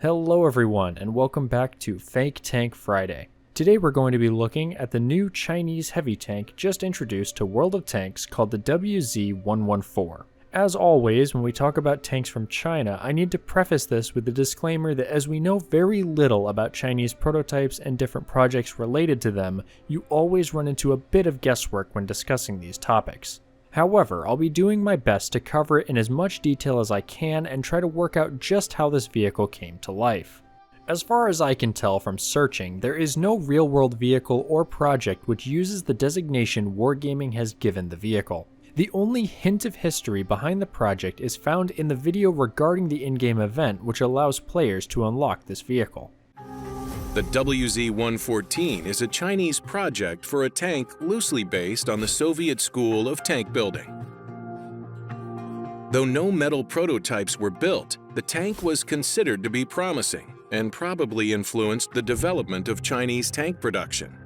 Hello everyone and welcome back to Fake Tank Friday. Today we're going to be looking at the new Chinese heavy tank just introduced to World of Tanks called the WZ-114. As always, when we talk about tanks from China, I need to preface this with the disclaimer that as we know very little about Chinese prototypes and different projects related to them, you always run into a bit of guesswork when discussing these topics. However, I'll be doing my best to cover it in as much detail as I can and try to work out just how this vehicle came to life. As far as I can tell from searching, there is no real-world vehicle or project which uses the designation Wargaming has given the vehicle. The only hint of history behind the project is found in the video regarding the in-game event which allows players to unlock this vehicle. The WZ-114 is a Chinese project for a tank loosely based on the Soviet school of tank building. Though no metal prototypes were built, the tank was considered to be promising and probably influenced the development of Chinese tank production.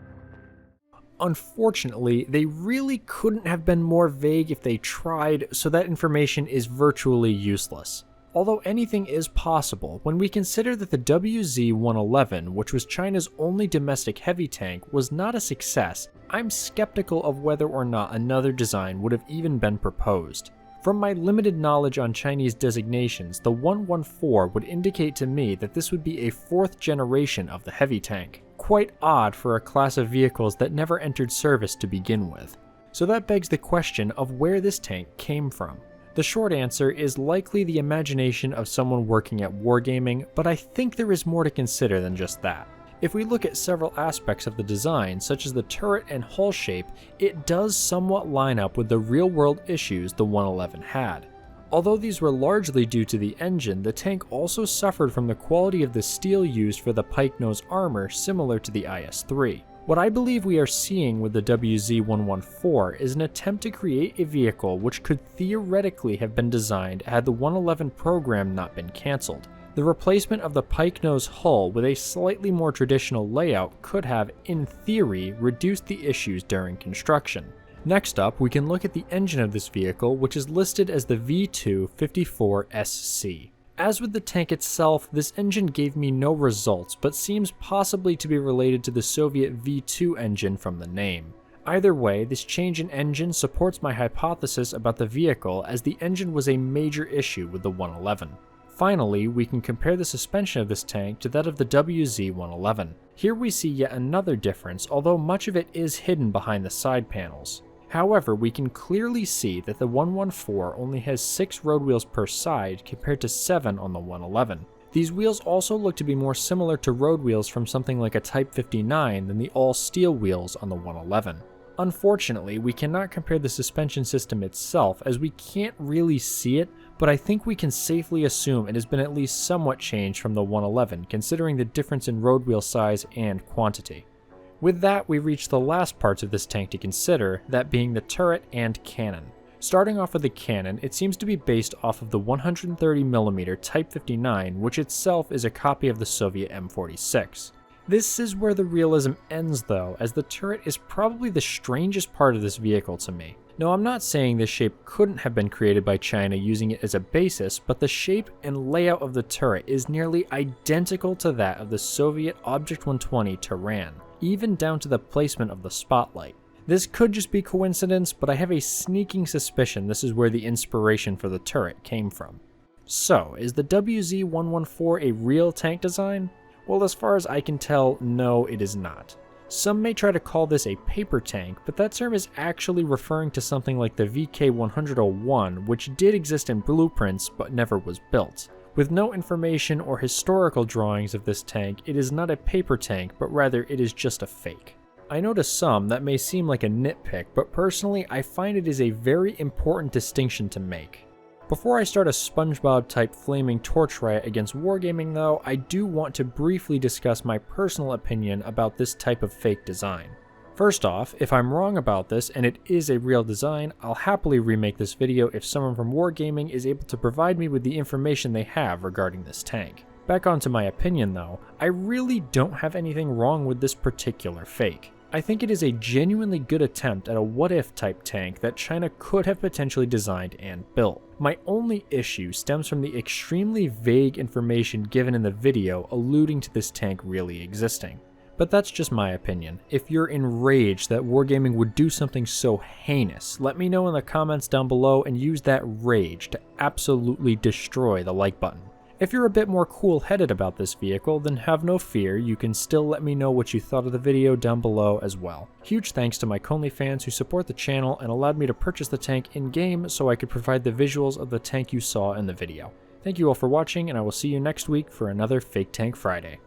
Unfortunately, they really couldn't have been more vague if they tried, so that information is virtually useless. Although anything is possible, when we consider that the WZ-111, which was China's only domestic heavy tank, was not a success, I'm skeptical of whether or not another design would have even been proposed. From my limited knowledge on Chinese designations, the 114 would indicate to me that this would be a fourth generation of the heavy tank. Quite odd for a class of vehicles that never entered service to begin with. So that begs the question of where this tank came from. The short answer is likely the imagination of someone working at Wargaming, but I think there is more to consider than just that. If we look at several aspects of the design, such as the turret and hull shape, it does somewhat line up with the real-world issues the 111 had. Although these were largely due to the engine, the tank also suffered from the quality of the steel used for the pike nose armor similar to the IS-3. What I believe we are seeing with the WZ-114 is an attempt to create a vehicle which could theoretically have been designed had the 111 program not been cancelled. The replacement of the pike nose hull with a slightly more traditional layout could have, in theory, reduced the issues during construction. Next up, we can look at the engine of this vehicle, which is listed as the V254SC. As with the tank itself, this engine gave me no results, but seems possibly to be related to the Soviet V2 engine from the name. Either way, this change in engine supports my hypothesis about the vehicle, as the engine was a major issue with the 111. Finally, we can compare the suspension of this tank to that of the WZ-111. Here we see yet another difference, although much of it is hidden behind the side panels. However, we can clearly see that the 114 only has 6 road wheels per side compared to 7 on the 111. These wheels also look to be more similar to road wheels from something like a Type 59 than the all-steel wheels on the 111. Unfortunately, we cannot compare the suspension system itself as we can't really see it, but I think we can safely assume it has been at least somewhat changed from the 111 considering the difference in road wheel size and quantity. With that, we reach the last parts of this tank to consider, that being the turret and cannon. Starting off with the cannon, it seems to be based off of the 130mm Type 59, which itself is a copy of the Soviet M46. This is where the realism ends though, as the turret is probably the strangest part of this vehicle to me. No, I'm not saying this shape couldn't have been created by China using it as a basis, but the shape and layout of the turret is nearly identical to that of the Soviet Object 120 Taran, even down to the placement of the spotlight. This could just be coincidence, but I have a sneaking suspicion this is where the inspiration for the turret came from. So, is the WZ-114 a real tank design? Well, as far as I can tell, no, it is not. Some may try to call this a paper tank, but that term is actually referring to something like the VK-101, which did exist in blueprints but never was built. With no information or historical drawings of this tank, it is not a paper tank, but rather it is just a fake. I know to some that may seem like a nitpick, but personally I find it is a very important distinction to make. Before I start a SpongeBob-type flaming torch riot against Wargaming though, I do want to briefly discuss my personal opinion about this type of fake design. First off, if I'm wrong about this and it is a real design, I'll happily remake this video if someone from Wargaming is able to provide me with the information they have regarding this tank. Back onto my opinion though, I really don't have anything wrong with this particular fake. I think it is a genuinely good attempt at a what-if type tank that China could have potentially designed and built. My only issue stems from the extremely vague information given in the video alluding to this tank really existing. But that's just my opinion. If you're enraged that Wargaming would do something so heinous, let me know in the comments down below and use that rage to absolutely destroy the like button. If you're a bit more cool-headed about this vehicle, then have no fear, you can still let me know what you thought of the video down below as well. Huge thanks to my ConelyFans who support the channel and allowed me to purchase the tank in-game so I could provide the visuals of the tank you saw in the video. Thank you all for watching, and I will see you next week for another Fake Tank Friday.